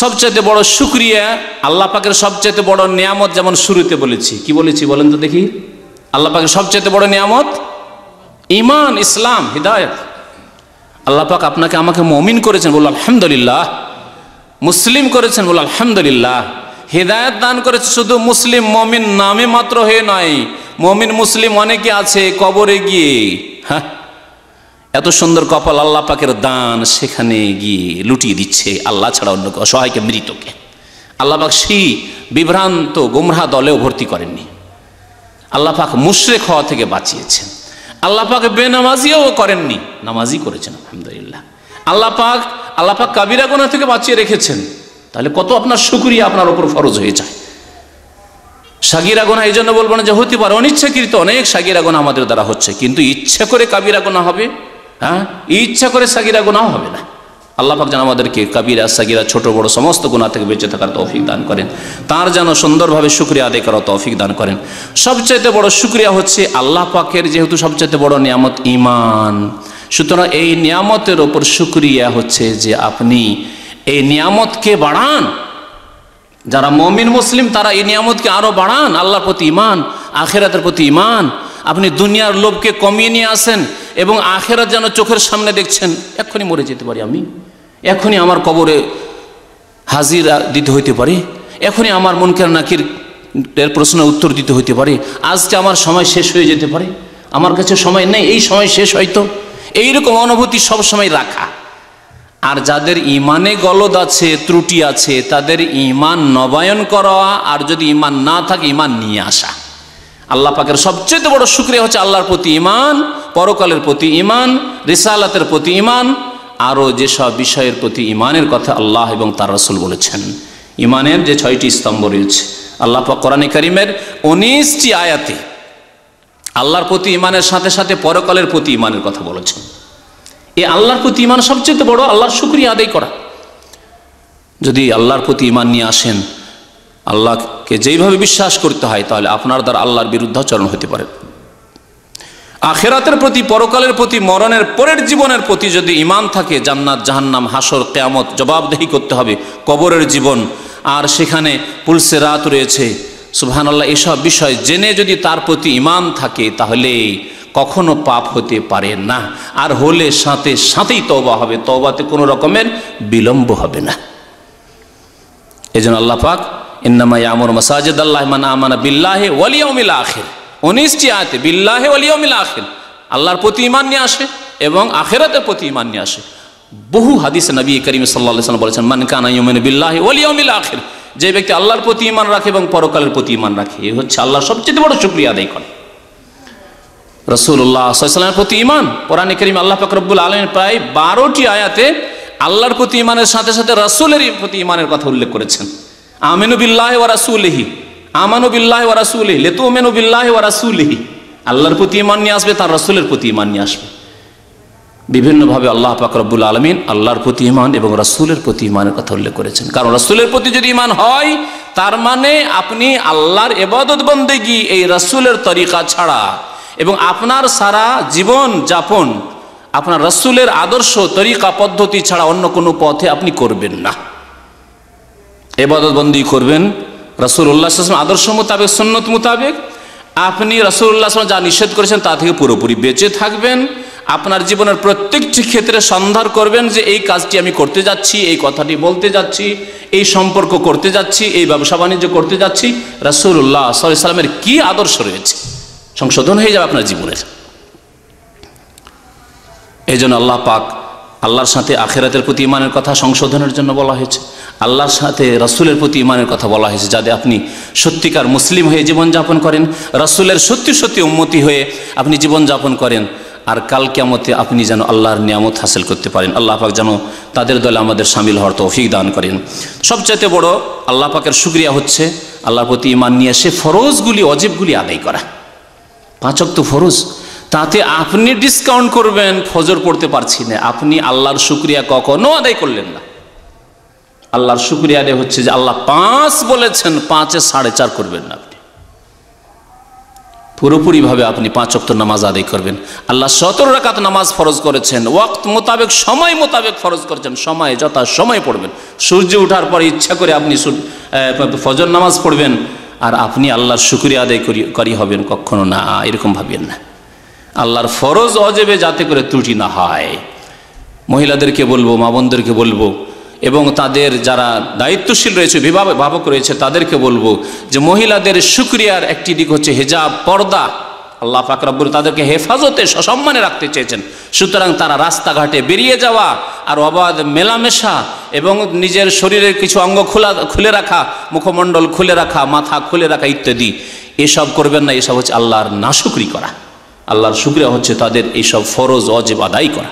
সবচেয়ে বড় শুকরিয়া, আল্লাহ পাকের সবচেয়ে বড় নিয়ামত, যেমন শুরুতে বলেছি, কি বলেছি বলেন তো দেখি? আল্লাহ পাকের সবচেয়ে বড় নিয়ামত ঈমান, ইসলাম, হিদায়াত। আল্লাহ পাক আপনাকে আমাকে মুমিন করেছেন, বলুন আলহামদুলিল্লাহ। মুসলিম করেছেন, বলুন আলহামদুলিল্লাহ। হিদায়াত দান করেছে শুধু মুসলিম মুমিন নামে মাত্র হয়ে নয়, মুমিন মুসলিম অনেকে আছে কবরে গিয়ে, হ্যাঁ, এত সুন্দর কপাল আল্লাহ পাকের দান, সেখানে গিয়ে লুটিয়ে দিচ্ছে আল্লাহ ছাড়া অন্য অসহায়কে, মৃতকে। আল্লাহ পাক সেই বিভ্রান্ত গুমরাহ দলেও ভর্তি করেননি। আল্লাহ পাক মুশরিক হওয়া থেকে বাঁচিয়েছেন। আল্লাহ পাক বেনামাজিও করেননি, নামাজি করেছেন, আলহামদুলিল্লাহ। আল্লাহ পাক কাবিরা গুনাহ থেকে বাঁচিয়ে রেখেছেন। তাহলে কত আপনার শুকরিয়া আপনার উপর ফরজ হয়ে যায়। সাগীরা গুনাহ এই জন্য বলবো না যে হতে পারে, অনিচ্ছাকৃত অনেক সাগীরা গুনাহ আমাদের দ্বারা হচ্ছে, কিন্তু ইচ্ছা করে কাবিরা গুনাহ হবে, হ্যাঁ, ইচ্ছা করে সাগীরা গুনাহ হবে না। আল্লাহ পাক যেন আমাদেরকে কাবিরা সাগীরা ছোট বড় সমস্ত গুনাহ থেকে বেঁচে থাকার তৌফিক দান করেন, তার যেন সুন্দরভাবে শুকরিয়া আদায় করার তৌফিক দান করেন। সবচাইতে বড় শুকরিয়া হচ্ছে আল্লাহ পাকের যেহেতু সবচাইতে বড় নিয়ামত ঈমান, সুতরাং এই নিয়ামতের ওপর শুকরিয়া হচ্ছে যে আপনি এই নিয়ামতকে বাড়ান। যারা মুমিন মুসলিম তারা এই নিয়ামতকে আরো বাড়ান, আল্লাহর প্রতি ঈমান, আখিরাতের প্রতি ঈমান। আপনি দুনিয়ার লোভকে কমিয়ে নিয়ে আসেন এবং আখিরাত যেন চোখের সামনে দেখছেন। এক্ষুনি মরে যেতে পারি আমি, এখনই আমার কবরে হাজিরা দিতে হইতে পারে, এখনই আমার মুনকার নাকির এর প্রশ্নের উত্তর দিতে হইতে পারে, আজকে আমার সময় শেষ হয়ে যেতে পারে, আমার কাছে সময় নেই, এই সময় শেষ হয়তো, এইরকম অনুভূতি সব সময় রাখা। আর যাদের ইমানে গলদ আছে, ত্রুটি আছে, তাদের ইমান নবায়ন করা, আর যদি ইমান না থাকে ইমান নিয়ে আসা। আল্লাহ পাকের সবচেয়ে বড় শুকরিয়া হচ্ছে আল্লাহর প্রতি ঈমান, পরকালের প্রতি ঈমান, রিসালাতের প্রতি ঈমান, আরও যেসব বিষয়ের প্রতি ঈমানের কথা আল্লাহ এবং তার রাসূল বলেছেন। ঈমানের যে 6টি স্তম্ভ রয়েছে, আল্লাহ পাক কোরআনে কারীমের 19টি আয়াতে আল্লাহর প্রতি ঈমানের সাথে সাথে পরকালের প্রতি ঈমানের কথা বলেছেন। এই আল্লাহর প্রতি ঈমান সবচেয়ে বড় আল্লাহর শুকরিয়া আদায় করা। যদি আল্লাহর প্রতি ঈমান নিয়ে আসেন, আল্লাহকে যেইভাবে বিশ্বাস করতে হয়, তাহলে আপনার দ্বারা আল্লাহর বিরুদ্ধাচরণ হতে পারে। আখিরাতের প্রতি, পরকালের প্রতি, মরণের পরের জীবনের প্রতি যদি ঈমান থাকে, জান্নাত জাহান্নাম, হাসর, কিয়ামত, জবাবদেহি করতে হবে, কবরের জীবন, আর সেখানে পুলসে রাত রয়েছে, সুবহানাল্লাহ, এসব বিষয় জেনে যদি তার প্রতি ঈমান থাকে, তাহলে কখনো পাপ হতে পারে না। আর হলে সাথে সাথেই তওবা হবে, তওবাতে কোনো রকমের বিলম্ব হবে না। এজন্য আল্লাহ পাক ইন্নামা ইয়ামুরু মাসাজিদাল্লাহি মান আমানা বিল্লাহি ওয়াল ইয়াউমিল আখির, 19টি আয়াতে বিল্লাহি ওয়াল ইয়াউমিল আখির, আল্লাহর প্রতি ঈমান নিয়ে আসে এবং আখিরাতের প্রতি ঈমান নিয়ে আসে। বহু হাদিসে নবী করিম সাল্লাল্লাহু আলাইহি ওয়াসাল্লাম বলেছেন, মান কানা ইউমিনু বিল্লাহি ওয়াল ইয়াউমিল আখির, যে ব্যক্তি আল্লাহর প্রতি ঈমান রাখে এবং পরকালের প্রতি ঈমান রাখে, এই হচ্ছে আল্লাহর সবচেয়ে বড় শুকরিয়া আদায় করে। রাসূলুল্লাহ সাল্লাল্লাহু আলাইহি ওয়াসাল্লামের প্রতি ঈমান, কোরআনে কারীম আল্লাহ পাক রব্বুল আলামিন প্রায় 12টি আয়াতে আল্লাহর প্রতি ঈমানের সাথে সাথে রাসূলের প্রতি ঈমানের কথা উল্লেখ করেছেন। আমিনু বিল্লাহি ওয়া রাসূলিহি, আমানু বিল্লাহি ওয়া রাসূলিহি, লিতুমিনু বিল্লাহি ওয়া রাসূলিহি, আল্লাহর প্রতি ঈমান নিয়ে আসবে, তার রাসূলের প্রতি ঈমান নিয়ে আসবে। বিভিন্নভাবে আল্লাহ পাক রব্বুল আলামিন আল্লাহর প্রতি ঈমান এবং রাসূলের প্রতি ঈমানের কথা উল্লেখ করেছেন। কারণ রাসূলের প্রতি যদি ঈমান হয়, তার মানে আপনি আল্লাহর ইবাদত বন্দেগী এই রাসূলের তরিকা ছাড়া এবং আপনার সারা জীবন যাপন আপনার রাসূলের আদর্শ তরিকা পদ্ধতি ছাড়া অন্য কোনো পথে আপনি করবেন না। ইবাদত বন্দি করবেন রাসূলুল্লাহ সাল্লাল্লাহু আলাইহি ওয়াসাল্লাম আদর্শ মোতাবেক, সুন্নত মোতাবেক। আপনি রাসূলুল্লাহ সাল্লাল্লাহু আলাইহি ওয়াসাল্লাম যা নিষেধ করেছেন তা থেকে পুরোপুরি বেঁচে থাকবেন। আপনার জীবনের প্রত্যেকটি ক্ষেত্রে সন্ধান করবেন যে এই কাজটি আমি করতে যাচ্ছি, এই কথাটি বলতে যাচ্ছি, এই সম্পর্ক করতে যাচ্ছি, এই ব্যবসা বাণিজ্য করতে যাচ্ছি, রাসূলুল্লাহ সাল্লাল্লাহু আলাইহি ওয়াসাল্লামের কি আদর্শ রয়েছে, সংশোধন হয়ে যাবে আপনার জীবনের। এই জন্য আল্লাহ পাক আল্লাহর সাথে আখিরাতের প্রতি ঈমানের কথা সংশোধনের জন্য বলা হয়েছে, আল্লাহর সাথে রাসূলের প্রতি ঈমানের কথা বলা হয়েছে, যাতে আপনি সত্যিকার মুসলিম হয়ে জীবনযাপন করেন, রাসূলের সত্যি সত্যি উম্মতি হয়ে আপনি জীবনযাপন করেন, আর কাল কিয়ামতে আপনি যেন আল্লাহর নিয়ামত হাসিল করতে পারেন। আল্লাহ পাক যেন তাদের দলে আমাদের শামিল হওয়ার তৌফিক দান করেন। সবচাইতে বড় আল্লাহ পাকের শুকরিয়া হচ্ছে আল্লাহর প্রতি ঈমান নিয়ে এসে ফরজগুলি, ওয়াজিবগুলি আদায় করা। 5 ওয়াক্ত ফরজ, তাতে আপনি ডিসকাউন্ট করবেন ফজর পড়তে পারছি না, আপনি আল্লাহর শুকরিয়া কখনো আদায় করলেন না। আল্লাহর শুকরিয়া আদায় হচ্ছে যে আল্লাহ 5 বলেছেন, 5-এ 4.5 করবেন না আপনি। পুরোপুরিভাবে আপনি 5 ওয়াক্ত নামাজ আদায় করবেন। আল্লাহ 17 রাকাত নামাজ ফরজ করেছেন, ওয়াক্ত মোতাবেক, সময় মোতাবেক ফরজ করেছেন, সময় যথা সময় পড়বেন। সূর্য ওঠার পরে ইচ্ছা করে আপনি ফজর নামাজ পড়বেন আর আপনি আল্লাহর শুকরিয়া আদায় করি হবেন, কখনো না, এরকম ভাবেন না। আল্লাহর ফরজ অজেবে যাতে করে ত্রুটি না হয়। মহিলাদেরকে বলবো, মা বোনদেরকে বলবো, এবং তাদের যারা দায়িত্বশীল রয়েছে, অভিভাবক রয়েছে, তাদেরকে বলবো যে মহিলাদের শুকরিয়ার একটি দিক হচ্ছে হেজাব, পর্দা। আল্লাহ পাক রব্বুল তাদেরকে হেফাজতে সসম্মানে রাখতে চেয়েছেন। সুতরাং তারা রাস্তাঘাটে বেরিয়ে যাওয়া আর অবাধ মেলামেশা এবং নিজের শরীরের কিছু অঙ্গ খুলে রাখা, মুখমণ্ডল খুলে রাখা, মাথা খুলে রাখা ইত্যাদি এসব করবেন না। এসব হচ্ছে আল্লাহর নাশুকরি করা। আল্লাহর শুকরিয়া হচ্ছে তাদের এইসব ফরজ অজেব আদায় করা।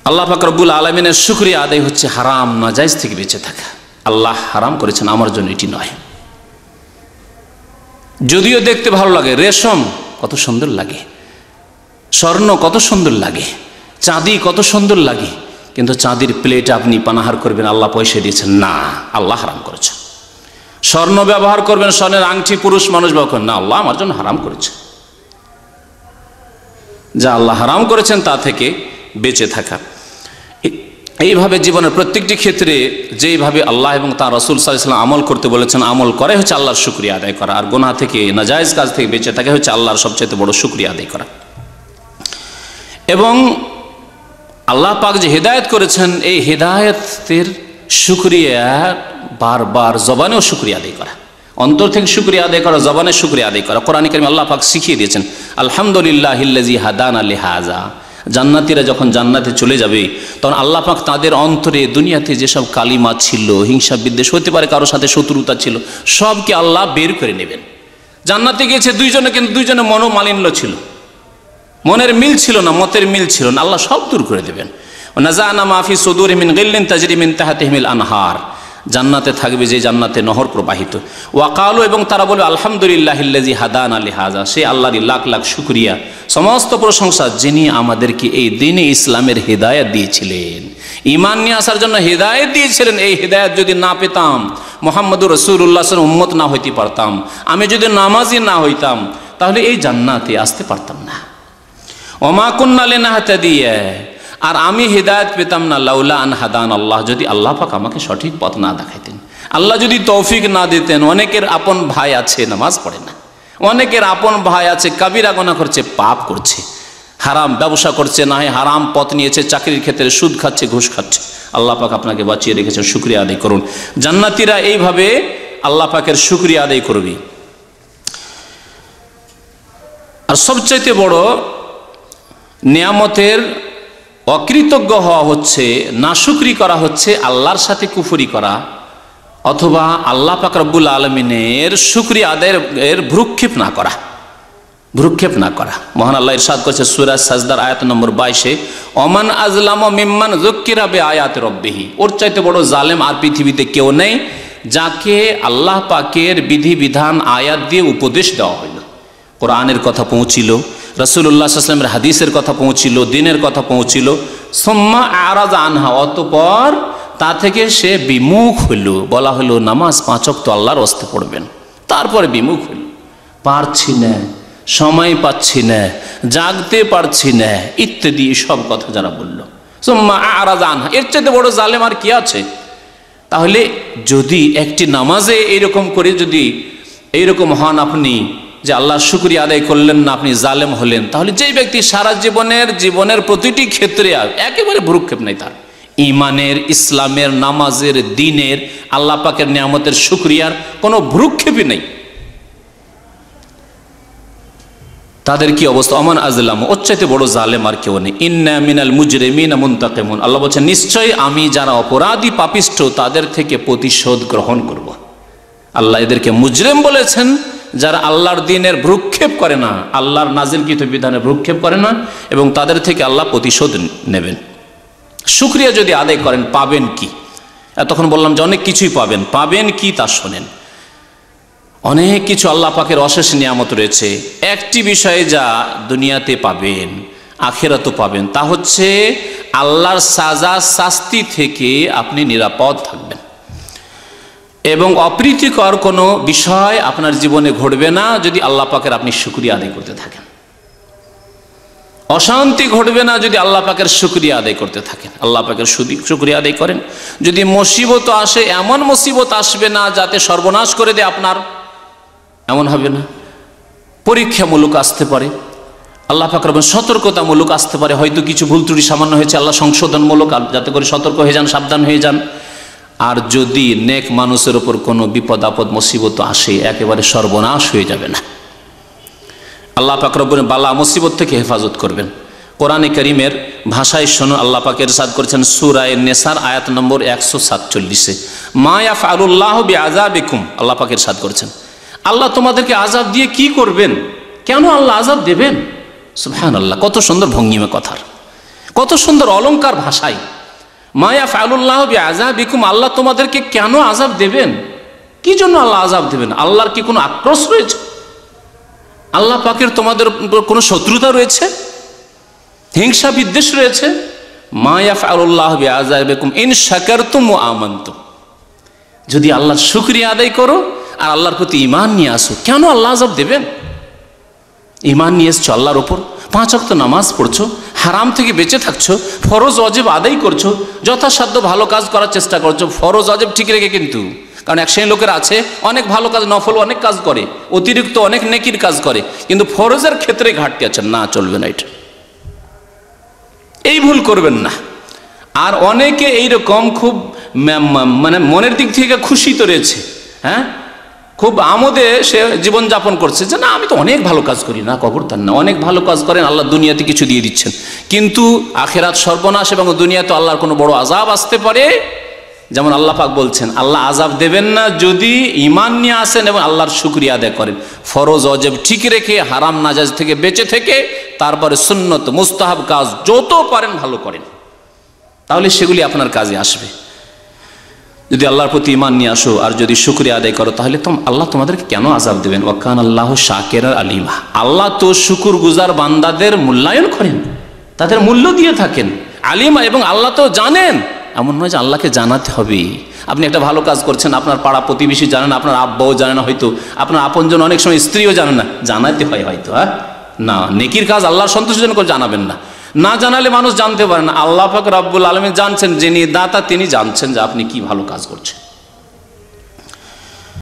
আল্লাহ পাক রব্বুল আলামিনের শুকরিয়া আদায় হচ্ছে হারাম নাজায়েজ থেকে বেঁচে থাকা। আল্লাহ হারাম করেছেন, আমার জন্য এটি নয়। যদিও দেখতে ভালো লাগে, রেশম কত সুন্দর লাগে, স্বর্ণ কত সুন্দর লাগে, চাঁদি কত সুন্দর লাগে, কিন্তু চাঁদির প্লেট আপনি পানাহার করবেন, আল্লাহ পয়সা দিয়েছেন না, আল্লাহ হারাম করেছেন। স্বর্ণ ব্যবহার করবেন, স্বর্ণের আংটি পুরুষ মানুষ ব্যবহার করেন না, আল্লাহ আমার জন্য হারাম করেছেন। যা আল্লাহ হারাম করেছেন তা থেকে বেঁচে থাকা। এইভাবে জীবনের প্রত্যেকটি ক্ষেত্রে যেইভাবে আল্লাহ এবং তার রাসূল সাল্লাল্লাহু আলাইহি ওয়াসাল্লাম আমল করতে বলেছেন, আমল করে হচ্ছে আল্লাহর শুকরিয়া আদায় করা। আর গুনাহ থেকে, নাজায়েজ কাজ থেকে বেঁচে থাকে হচ্ছে আল্লাহর সবচেয়ে বড় শুকরিয়া আদায় করা। এবং আল্লাহ পাক যে হেদায়েত করেছেন, এই হেদায়েতের শুকরিয়া বারবার জবানেও শুকরিয়া আদায় করা, অন্তর থেকে শুকরিয়া আদায় করা, জবানে শুকরিয়া আদায় করা। কোরআনে কারিমে আল্লাহ পাক শিখিয়ে দিয়েছেন, আলহামদুলিল্লাহিল্লাযী হাদানা লিহাযা। জান্নাতীরা যখন জান্নাতে চলে যাবে তখন আল্লাহ পাক তাদের অন্তরে দুনিয়াতে যেসব কালিমা ছিল, হিংসা বিদ্বেষ, হতে পারে কারোর সাথে শত্রুতা ছিল, সবকে আল্লাহ বের করে নেবেন। জান্নাতে গিয়েছে দুইজনে, কিন্তু দুইজনের মনোমালিন্য ছিল, মনের মিল ছিল না, মতের মিল ছিল না, আল্লাহ সব দূর করে দেবেন। নাযানা মা ফি সুদুরিহিম মিন গিল্লিন তাজরি মিন তাহতিহিমিল আনহার। জান্নাতে থাকবে যে জান্নাতে নহর প্রবাহিত। ওয়াকালু, এবং তারা বলবে আলহামদুলিল্লাহিল্লাযী হাদানা লিহাযা। সে আল্লাহরই লাখ লাখ শুকরিয়া, সমস্ত প্রশংসা যিনি আমাদেরকে এই দ্বীনে ইসলামের হেদায়েত দিয়েছিলেন, ঈমান নিয়ে আসার জন্য হেদায়েত দিয়েছিলেন। এই হেদায়েত যদি না পেতাম, মুহাম্মদুর রাসূলুল্লাহ সাল্লাল্লাহু আলাইহি ওয়াসাল্লাম উম্মত না হইতে পারতাম, আমি যদি নামাজি না হইতাম, তাহলে এই জান্নাতে আসতে পারতাম না। ওমা কুন্না লিনাহতাদিয়া, আর আমি হেদায়েত পেতাম না লাউলা আন হাদান আল্লাহ, যদি আল্লাহ পাক আমাকে সঠিক পথ না দেখাইতেন, আল্লাহ যদি তৌফিক না দিতেন। অনেকের আপন ভাই আছে নামাজ পড়ে না, অনেকের আপন ভাই আছে কাবিরা গুনাহ করছে, পাপ করছে, হারাম ব্যবসা করছে, না হয় হারাম পথ নিয়েছে, চাকরির ক্ষেত্রে সুদ খাচ্ছে, ঘুষ খাচ্ছে। আল্লাহ পাক আপনাকে বাঁচিয়ে রেখেছেন, শুকরিয়া আদায় করুন। জান্নাতীরা এইভাবে আল্লাহ পাকের শুকরিয়া আদায় করবে। আর সবচাইতে বড় নিয়ামতের অকৃতজ্ঞ হওয়া হচ্ছে, নাশুকরি করা হচ্ছে আল্লাহর সাথে কুফরি করা, অথবা আল্লাহ পাক রব্বুল আলামিনের শুকরিয়া আদায়ের ভ্রুক্ষেপ না করা, ভ্রুক্ষেপ না করা। মহান আল্লাহ ইরশাদ করেছে সূরা সাজদার আয়াত নম্বর 22-এ, ওমান আযলামু মিম্মান যুক্কিরা বিআয়াতি রাব্বিহি। ওর চাইতে বড় জালেম আর পৃথিবীতে কেউ নেই, যাকে আল্লাহ পাকের বিধিবিধান আয়াত দিয়ে উপদেশ দেওয়া হইল। কোরআনের কথা পৌঁছিল, রাসূলুল্লাহ সাল্লাল্লাহু আলাইহি ওয়াসাল্লামের হাদিসের কথা পৌঁছিল, দ্বীনের কথা পৌঁছিল, সুম্মা আরাযা আনহা, অতঃপর তা থেকে সে বিমুখ হইল। বলা হলো নামাজ 5 ওয়াক্ত আল্লাহর ওয়াস্তে পড়বেন, তারপরে বিমুখ হইল, পারছি না, সময় পাচ্ছি না, জাগতে পারছি না, ইত্যাদি সব কথা যারা বলল, সুম্মা আরাযা আনহা, এর চাইতে বড় জালেম আর কি আছে? তাহলে যদি একটি নামাজে এইরকম করে যদি এইরকম হন আপনি, যে আল্লাহর শুকরিয়া আদায় করলেন না, আপনি জালেম হলেন, তাহলে যেই ব্যক্তি সারা জীবনের প্রতিটি ক্ষেত্রে একেবারে ভ্রুক্ষেপ নেই, তার ঈমানের, ইসলামের, নামাজের, দ্বীনের, আল্লাহ পাকের নিয়ামতের শুকরিয়ার কোনো ভ্রুক্ষেপই নেই, তাদের কি অবস্থা? ওমান আযলাম, ওর চাইতে বড় জালেম আর কেউ নেই। ইন্না মিনাল মুজরিমিনা মুনতাকিমুন, আল্লাহ বলছেন নিশ্চয়ই আমি যারা অপরাধী পাপিষ্ঠ তাদের থেকে প্রতিশোধ গ্রহণ করব। আল্লাহ এদেরকে মুজরিম বলেছেন, যারা আল্লাহর দ্বীনের ভ্রুক্ষেপ করে না, আল্লাহর নাজিলকৃত বিধানে ভ্রুক্ষেপ করে না, এবং তাদের থেকে আল্লাহ প্রতিশোধ নেবেন। শুকরিয়া যদি আদায় করেন পাবেন কি? এতক্ষণ বললাম যে অনেক কিছুই পাবেন, পাবেন কি তা শোনেন। অনেক কিছু আল্লাহ পাকের অশেষ নিয়ামত রয়েছে। একটি বিষয়ে যা দুনিয়াতে পাবেন, আখিরাতেও পাবেন, তা হচ্ছে আল্লাহর সাজা শাস্তি থেকে আপনি নিরাপদ থাকবেন। এবং অপ্রীতিকর কোনো বিষয় আপনার জীবনে ঘটবে না যদি আল্লাহ পাকের আপনি শুকরিয়া আদায় করতে থাকেন। অশান্তি ঘটবে না যদি আল্লাহ পাকের শুকরিয়া আদায় করতে থাকেন। আল্লাহ পাকের শুকরিয়া আদায় করেন। যদি মুসিবত আসে, এমন মুসিবত আসবে না যাতে সর্বনাশ করে দেয় আপনার, এমন হবে না। পরীক্ষামূলক আসতে পারে, আল্লাহ পাক রব্বুল সতর্কতামূলক আসতে পারে, হয়তো কিছু ভুল ত্রুটি সামান্য হয়েছে, আল্লাহ সংশোধনমূলক, যাতে করে সতর্ক হয়ে যান, সাবধান হয়ে যান। আর যদি নেক মানুষের ওপর কোনো বিপদ আপদ মুসিবত আসে, একেবারে সর্বনাশ হয়ে যাবে না। আল্লাহ পাক রব্বুল বালা মুসিবত থেকে হেফাজত করবেন। কোরআনে কারীমের ভাষায় শোনো, আল্লাহ পাক ইরশাদ করেছেন সূরা নিসার আয়াত নম্বর 147-এ, মা ইয়াফআলুল্লাহু বিআযাবিকুম। আল্লাহ পাক ইরশাদ করেছেন, আল্লাহ তোমাদেরকে আযাব দিয়ে কি করবেন? কেন আল্লাহ আযাব দেবেন? সুবহানাল্লাহ, কত সুন্দর ভঙ্গিমা কথার, কত সুন্দর অলংকার ভাষায়। মা ইয়াফআলুল্লাহু বিআযাবিকুম, আল্লাহ তোমাদেরকে কেন আযাব দেবেন? কি জন্য আল্লাহ আযাব দেবেন? আল্লাহর কি কোনো আক্রোশ রয়েছে? আল্লাহ পাকের তোমাদের কোনো শত্রুতা রয়েছে, হিংসা বিদ্বেষ রয়েছে? মা ইয়াফআলুল্লাহু বিআযাবিকুম ইন শাকারতুম ওয়া আমানতুম, যদি আল্লাহর শুকরিয়া আদায় করো আর আল্লাহর প্রতি ঈমান নিয়ে আসো। কেন আল্লাহ আযাব দেবেন? ঈমান নিয়ে এসছো আল্লাহর ওপর, 5 ওয়াক্ত নামাজ পড়ছো, হারাম থেকে বেঁচে থাকছো, ফরজ ওয়াজিব আদায় করছো, যথাসাধ্য ভালো কাজ করার চেষ্টা করছো, ফরজ ওয়াজিব ঠিক রেখে। কিন্তু কারণ এক শ্রেণীর লোকের আছে অনেক ভালো কাজ, নফল অনেক কাজ করে, অতিরিক্ত অনেক নেকির কাজ করে, কিন্তু ফরজের ক্ষেত্রে ঘাটতি আছে, না চলবে না, এটা এই ভুল করবেন না। আর অনেকে এইরকম খুব মানে মনের দিক থেকে খুশি তো রয়েছে, হ্যাঁ, খুব আমোদে সে জীবনযাপন করছে যে না আমি তো অনেক ভালো কাজ করি, না খবরদার না, অনেক ভালো কাজ করেন, আল্লাহ দুনিয়াতে কিছু দিয়ে দিচ্ছেন, কিন্তু আখিরাত সর্বনাশ এবং দুনিয়াতে আল্লাহর কোনো বড় আযাব আসতে পারে। যেমন আল্লাহ পাক বলছেন, আল্লাহ আযাব দেবেন না যদি ঈমান নিয়ে আসেন এবং আল্লাহর শুকরিয়া আদায় করেন, ফরজ ওয়াজিব ঠিক রেখে, হারাম নাজায়েজ থেকে বেঁচে থেকে, তারপরে সুন্নত মুস্তাহাব কাজ যত পারেন ভালো করেন, তাহলে সেগুলি আপনার কাজে আসবে। যদি আল্লাহর প্রতি ঈমান নিয়ে আসো আর যদি শুকরিয়া আদায় করো, তাহলে আল্লাহ তোমাদেরকে কেন আযাব দেবেন? ওয়া কানা আল্লাহু শাকিরান আলিমা, আল্লাহ তো শুকরগুজার বান্দাদের মূল্যায়ন করেন, তাদের মূল্য দিয়ে থাকেন। আলিমা, এবং আল্লাহ তো জানেন, এমন নয় যে আল্লাহকে জানাতে হবে। আপনি একটা ভালো কাজ করছেন, আপনার পাড়া প্রতিবেশী জানেন, আপনার আব্বাও জানে না, হয়তো আপনার আপনজন অনেক সময় স্ত্রীও জানে না, জানাতে হয় হয়তো, হ্যাঁ না, নেকির কাজ আল্লাহর সন্তুষ্টিজনক জানাবেন না, না জানালে মানুষ জানতে পারে না। আল্লাহ পাক রব্বুল আলামিন জানছেন, যিনি দাতা তিনি জানছেন যে আপনি কি ভালো কাজ করছেন।